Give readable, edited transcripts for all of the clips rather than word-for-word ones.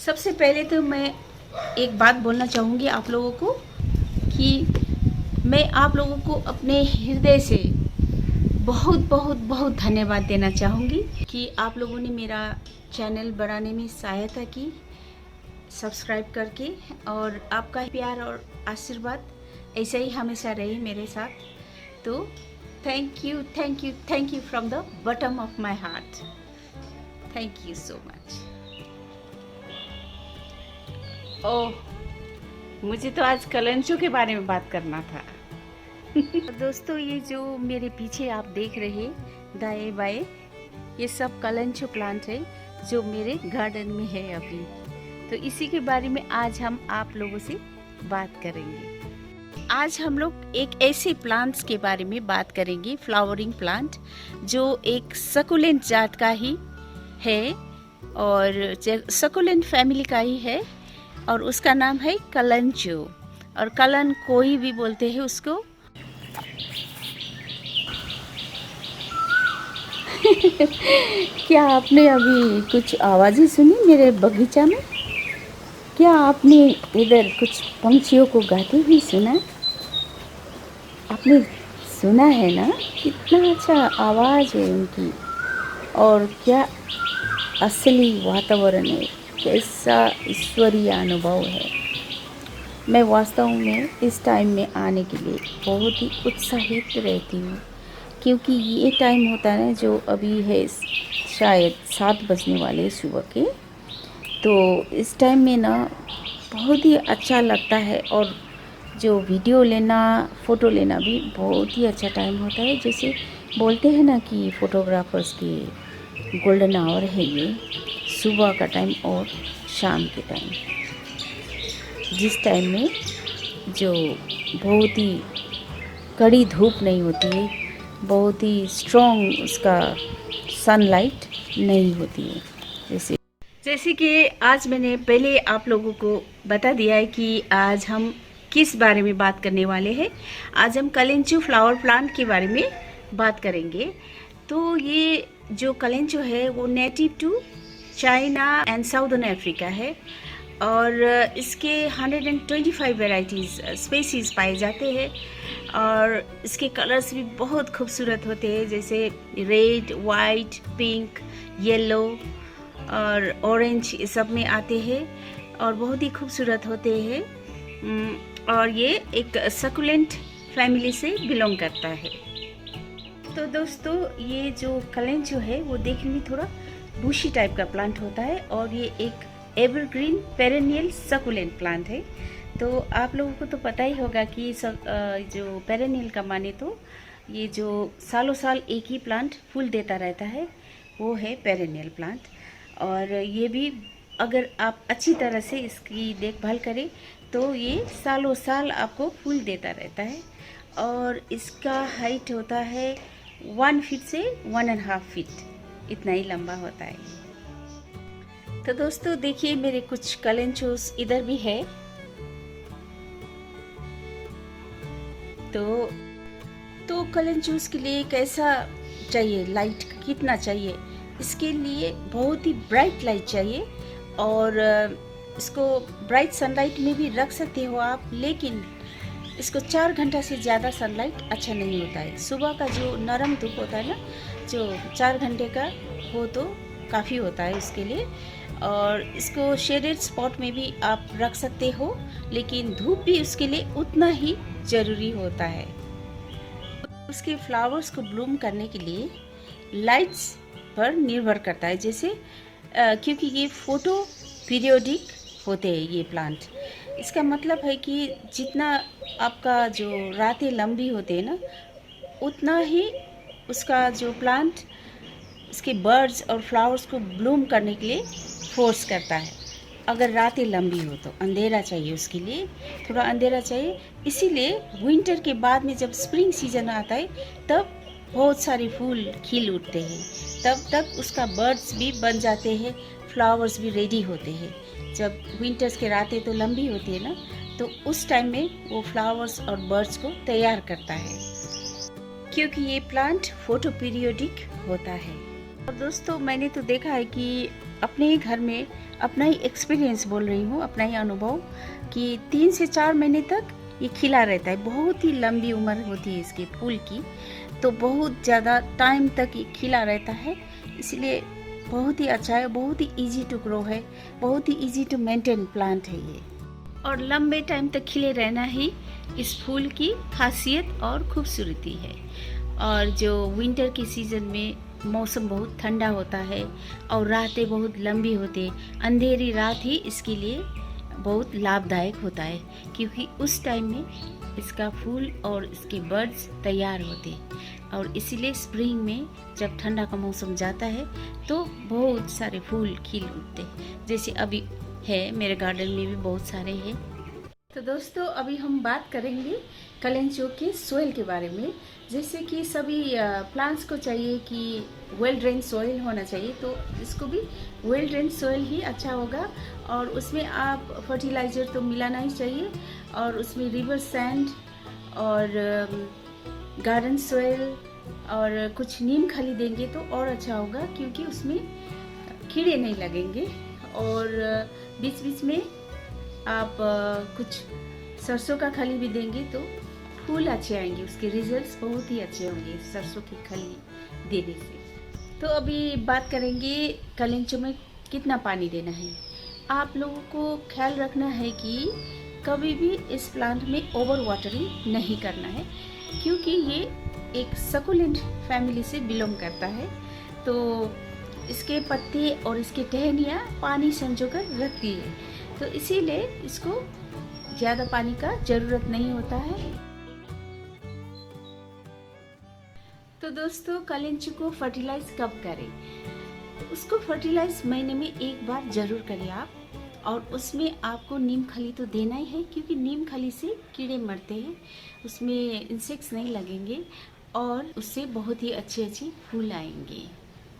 सबसे पहले तो मैं एक बात बोलना चाहूँगी आप लोगों को कि मैं आप लोगों को अपने हृदय से बहुत बहुत बहुत धन्यवाद देना चाहूँगी कि आप लोगों ने मेरा चैनल बढ़ाने में सहायता की, सब्सक्राइब करके, और आपका प्यार और आशीर्वाद ऐसे ही हमेशा रहे मेरे साथ। तो thank you thank you thank you from the bottom of my heart. Thank you so much. Oh, मुझे तो आज कलंचों के बारे में बात करना था। दोस्तों, ये जो मेरे पीछे आप देख रहे दाएं बाएं, ये सब कलंचो प्लांट है जो मेरे गार्डन में है अभी। तो इसी के बारे में आज हम आप लोगों से बात करेंगे। आज हम लोग एक ऐसे प्लांट्स के बारे में बात करेंगे, फ्लावरिंग प्लांट, जो एक सकुलेंट जात का ही है और सकुलेंट फैमिली का ही है, और उसका नाम है कलंचो, और कलन कोई भी बोलते हैं उसको। क्या आपने अभी कुछ आवाज़ें सुनी मेरे बगीचा में? क्या आपने इधर कुछ पंछियों को गाते हुए सुना? आपने सुना है ना? कितना अच्छा आवाज़ है उनकी, और क्या असली वातावरण है, कैसा ईश्वरीय अनुभव है। मैं वास्तव में इस टाइम में आने के लिए बहुत ही उत्साहित रहती हूँ, क्योंकि ये टाइम होता है ना जो अभी है, शायद 7 बजने वाले सुबह के। तो इस टाइम में ना बहुत ही अच्छा लगता है, और जो वीडियो लेना, फ़ोटो लेना भी बहुत ही अच्छा टाइम होता है। जैसे बोलते हैं ना कि फ़ोटोग्राफर्स की गोल्डन आवर है ये, सुबह का टाइम और शाम के टाइम, जिस टाइम में जो बहुत ही कड़ी धूप नहीं होती है, बहुत ही स्ट्रॉन्ग उसका सनलाइट नहीं होती है। जैसे कि आज मैंने पहले आप लोगों को बता दिया है कि आज हम किस बारे में बात करने वाले हैं। आज हम कलेंचो फ्लावर प्लांट के बारे में बात करेंगे। तो ये जो कलेंचो है वो native to China and southern Africa है, और इसके 125 वेराइटीज़ स्पेसीज़ पाए जाते हैं, और इसके कलर्स भी बहुत खूबसूरत होते हैं, जैसे रेड, वाइट, पिंक, येलो और ऑरेंज, ये सब में आते हैं और बहुत ही खूबसूरत होते हैं। और ये एक सकुलेंट फैमिली से बिलोंग करता है। तो दोस्तों, ये जो कलेंचो है वो देखने में थोड़ा बुशी टाइप का प्लांट होता है, और ये एक एवरग्रीन पेरेनियल सकुलेंट प्लांट है। तो आप लोगों को तो पता ही होगा कि जो पेरेनियल का माने तो ये जो सालों साल एक ही प्लांट फूल देता रहता है, वो है पेरेनियल प्लांट। और ये भी अगर आप अच्छी तरह से इसकी देखभाल करें तो ये सालों साल आपको फूल देता रहता है, और इसका हाइट होता है 1 फीट से 1.5 फीट, इतना ही लंबा होता है। तो दोस्तों देखिए, मेरे कुछ कलेंचोस इधर भी है। तो कलेंचोस के लिए कैसा चाहिए, लाइट कितना चाहिए? इसके लिए बहुत ही ब्राइट लाइट चाहिए, और इसको ब्राइट सनलाइट में भी रख सकते हो आप, लेकिन इसको 4 घंटा से ज़्यादा सनलाइट अच्छा नहीं होता है। सुबह का जो नरम धूप होता है ना, जो 4 घंटे का, वो तो काफ़ी होता है उसके लिए। और इसको शेडेड स्पॉट में भी आप रख सकते हो, लेकिन धूप भी उसके लिए उतना ही ज़रूरी होता है। उसके फ्लावर्स को ब्लूम करने के लिए लाइट्स पर निर्भर करता है, जैसे क्योंकि ये फोटो पीरियोडिक होते हैं ये प्लांट। इसका मतलब है कि जितना आपका जो रातें लंबी होते हैं ना, उतना ही उसका जो प्लांट इसके बर्ड्स और फ्लावर्स को ब्लूम करने के लिए फोर्स करता है। अगर रातें लंबी हो तो अंधेरा चाहिए, उसके लिए थोड़ा अंधेरा चाहिए। इसीलिए विंटर के बाद में जब स्प्रिंग सीजन आता है, तब बहुत सारे फूल खिल उठते हैं, तब तक उसका बर्ड्स भी बन जाते हैं, फ्लावर्स भी रेडी होते हैं। जब विंटर्स के रातें तो लंबी होती है ना, तो उस टाइम में वो फ्लावर्स और बर्ड्स को तैयार करता है, क्योंकि ये प्लांट फोटो पीरियोडिक होता है। और दोस्तों, मैंने तो देखा है कि अपने ही घर में अपना ही एक्सपीरियंस बोल रही हूँ, अपना ही अनुभव कि 3 से 4 महीने तक ये खिला रहता है। बहुत ही लंबी उम्र होती है इसके फूल की, तो बहुत ज़्यादा टाइम तक ये खिला रहता है, इसलिए बहुत ही अच्छा है, बहुत ही इजी टू ग्रो है, बहुत ही इजी टू मेंटेन प्लांट है ये। और लंबे टाइम तक खिले रहना ही इस फूल की खासियत और खूबसूरती है। और जो विंटर के सीज़न में मौसम बहुत ठंडा होता है और रातें बहुत लंबी होती है, अंधेरी रात ही इसके लिए बहुत लाभदायक होता है, क्योंकि उस टाइम में इसका फूल और इसके बर्ड्स तैयार होते हैं। और इसीलिए स्प्रिंग में जब ठंडा का मौसम जाता है तो बहुत सारे फूल खिल उठते हैं, जैसे अभी है मेरे गार्डन में भी बहुत सारे हैं। तो दोस्तों अभी हम बात करेंगे कलेंचो के सोइल के बारे में। जैसे कि सभी प्लांट्स को चाहिए कि वेल ड्रेन सोइल होना चाहिए, तो इसको भी वेल ड्रेन सोइल ही अच्छा होगा। और उसमें आप फर्टिलाइज़र तो मिलाना ही चाहिए, और उसमें रिवर सैंड और गार्डन सोइल और कुछ नीम खली देंगे तो और अच्छा होगा, क्योंकि उसमें कीड़े नहीं लगेंगे। और बीच बीच में आप कुछ सरसों का खली भी देंगे तो फूल अच्छे आएंगे, उसके रिजल्ट्स बहुत ही अच्छे होंगे सरसों की खली देने से। तो अभी बात करेंगे कलेंचो में कितना पानी देना है। आप लोगों को ख्याल रखना है कि कभी भी इस प्लांट में ओवर वाटरिंग नहीं करना है, क्योंकि ये एक सकुलेंट फैमिली से बिलोंग करता है, तो इसके पत्ते और इसके टहनियाँ पानी संजो कर रखती है, तो इसीलिए इसको ज़्यादा पानी का ज़रूरत नहीं होता है। तो दोस्तों कलेंचो को फर्टिलाइज कब करें? उसको फर्टिलाइज महीने में एक बार ज़रूर करें आप, और उसमें आपको नीम खली तो देना ही है, क्योंकि नीम खली से कीड़े मरते हैं, उसमें इंसेक्ट्स नहीं लगेंगे और उससे बहुत ही अच्छे अच्छे फूल आएंगे।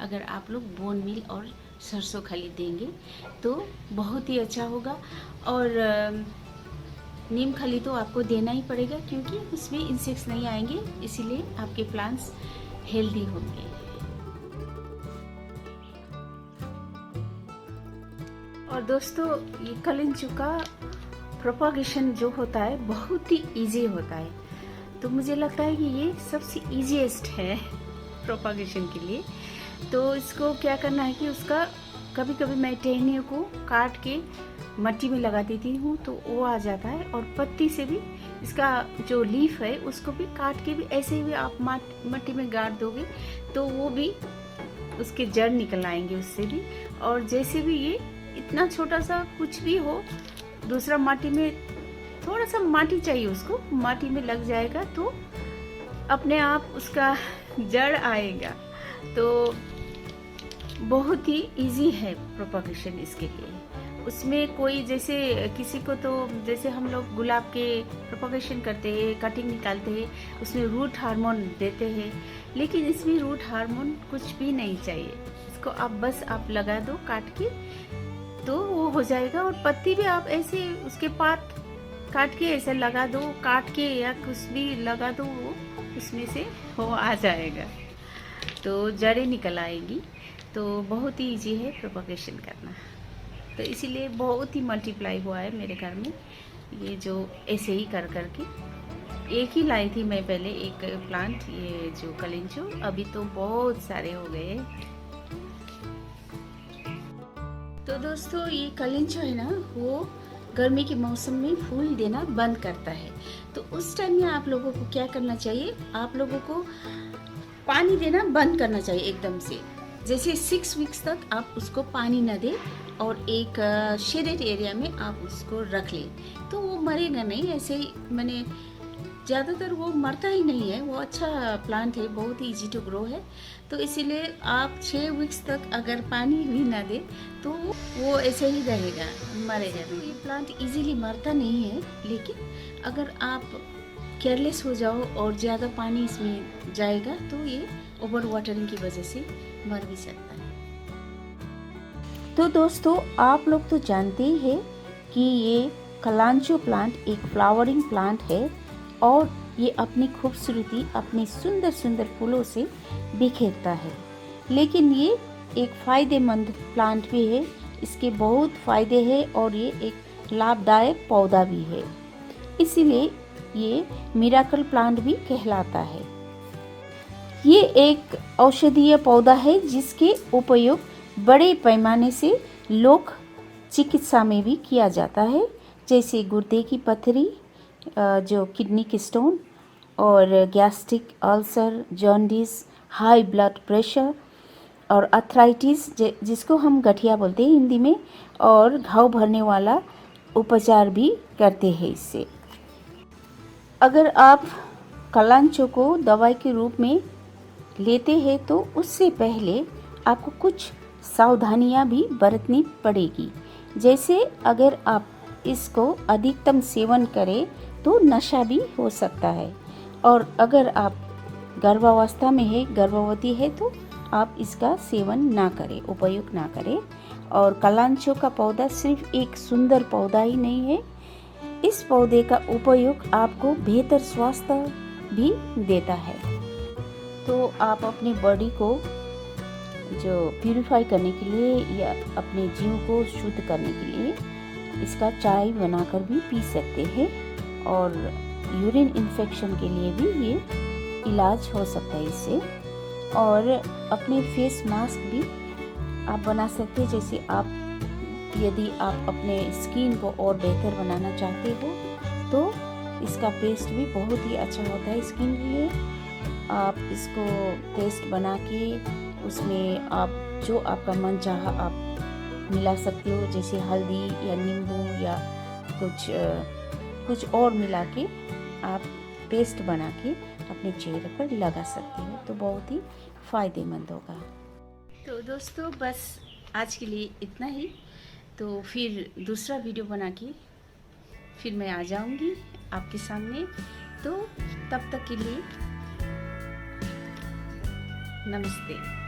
अगर आप लोग बोन मील और सरसों खली देंगे तो बहुत ही अच्छा होगा। और नीम खली तो आपको देना ही पड़ेगा, क्योंकि उसमें इंसेक्ट्स नहीं आएंगे, इसीलिए आपके प्लांट्स हेल्दी होंगे। और दोस्तों ये कलेंचो का प्रोपागेशन जो होता है बहुत ही इजी होता है, तो मुझे लगता है कि ये सबसे इजीएस्ट है प्रोपागेशन के लिए। तो इसको क्या करना है कि उसका कभी कभी मैं टहनियों को काट के मट्टी में लगा देती हूँ तो वो आ जाता है, और पत्ती से भी इसका जो लीफ है उसको भी काट के भी ऐसे ही आप मट्टी में गाड़ दोगे तो वो भी उसके जड़ निकल आएंगे उससे भी। और जैसे भी ये इतना छोटा सा कुछ भी हो, दूसरा माटी में थोड़ा सा माटी चाहिए, उसको माटी में लग जाएगा तो अपने आप उसका जड़ आएगा। तो बहुत ही इजी है प्रोपगेशन इसके लिए। उसमें कोई जैसे किसी को तो जैसे हम लोग गुलाब के प्रोपगेशन करते हैं, कटिंग निकालते हैं, उसमें रूट हार्मोन देते हैं, लेकिन इसमें रूट हार्मोन कुछ भी नहीं चाहिए। इसको आप बस आप लगा दो काट के तो वो हो जाएगा। और पत्ती भी आप ऐसे उसके पात काट के ऐसे लगा दो, काट के या कुछ भी लगा दो, वो उसमें से वो आ जाएगा, तो जड़ें निकल आएंगी। तो बहुत ही इजी है प्रोपगेशन करना, तो इसीलिए बहुत ही मल्टीप्लाई हुआ है मेरे घर में ये जो ऐसे ही कर करके। एक ही लाई थी मैं पहले एक प्लांट, ये जो कलेंचो, अभी तो बहुत सारे हो गए। तो दोस्तों ये कलेंचो है ना, वो गर्मी के मौसम में फूल देना बंद करता है, तो उस टाइम में आप लोगों को क्या करना चाहिए, आप लोगों को पानी देना बंद करना चाहिए एकदम से। जैसे 6 वीक्स तक आप उसको पानी न दें और एक शेडेड एरिया में आप उसको रख लें, तो वो मरेगा नहीं। ऐसे ही मैंने ज़्यादातर वो मरता ही नहीं है, वो अच्छा प्लांट है, बहुत ही इजी टू ग्रो है। तो इसीलिए आप 6 वीक्स तक अगर पानी भी ना दें तो वो ऐसे ही रहेगा, मरेगा नहीं। ये प्लांट इजीली मरता नहीं है, लेकिन अगर आप केयरलेस हो जाओ और ज़्यादा पानी इसमें जाएगा तो ये ओवर वाटरिंग की वजह से मर भी सकता है। तो दोस्तों आप लोग तो जानते ही हैं कि ये कलांचो प्लांट एक फ्लावरिंग प्लांट है, और ये अपनी खूबसूरती अपने सुंदर सुंदर फूलों से बिखेरता है। लेकिन ये एक फ़ायदेमंद प्लांट भी है, इसके बहुत फ़ायदे हैं और ये एक लाभदायक पौधा भी है, इसीलिए ये मिराकल प्लांट भी कहलाता है। ये एक औषधीय पौधा है जिसके उपयोग बड़े पैमाने से लोक चिकित्सा में भी किया जाता है, जैसे गुर्दे की पथरी, जो किडनी की स्टोन और gastric ulcer, jaundice, high blood pressure और अर्थराइटिस, जिसको हम गठिया बोलते हैं हिंदी में, और घाव भरने वाला उपचार भी करते हैं इससे। अगर आप कलांचो को दवाई के रूप में लेते हैं तो उससे पहले आपको कुछ सावधानियां भी बरतनी पड़ेगी। जैसे अगर आप इसको अधिकतम सेवन करें तो नशा भी हो सकता है, और अगर आप गर्भावस्था में है, गर्भवती है, तो आप इसका सेवन ना करें, उपयोग ना करें। और कलांचो का पौधा सिर्फ एक सुंदर पौधा ही नहीं है, इस पौधे का उपयोग आपको बेहतर स्वास्थ्य भी देता है। तो आप अपनी बॉडी को जो प्यूरिफाई करने के लिए या अपने जीव को शुद्ध करने के लिए इसका चाय बनाकर भी पी सकते हैं, और यूरिन इन्फेक्शन के लिए भी ये इलाज हो सकता है इससे। और अपने फेस मास्क भी आप बना सकते हैं, जैसे यदि आप अपने स्किन को और बेहतर बनाना चाहते हो तो इसका पेस्ट भी बहुत ही अच्छा होता है स्किन के लिए। आप इसको पेस्ट बना के उसमें आप जो आपका मन चाहा आप मिला सकते हो, जैसे हल्दी या नींबू या कुछ और मिला के आप पेस्ट बना के अपने चेहरे पर लगा सकते हो, तो बहुत ही फ़ायदेमंद होगा। तो दोस्तों बस आज के लिए इतना ही, तो फिर दूसरा वीडियो बना के फिर मैं आ जाऊंगी आपके सामने। तो तब तक के लिए नमस्ते।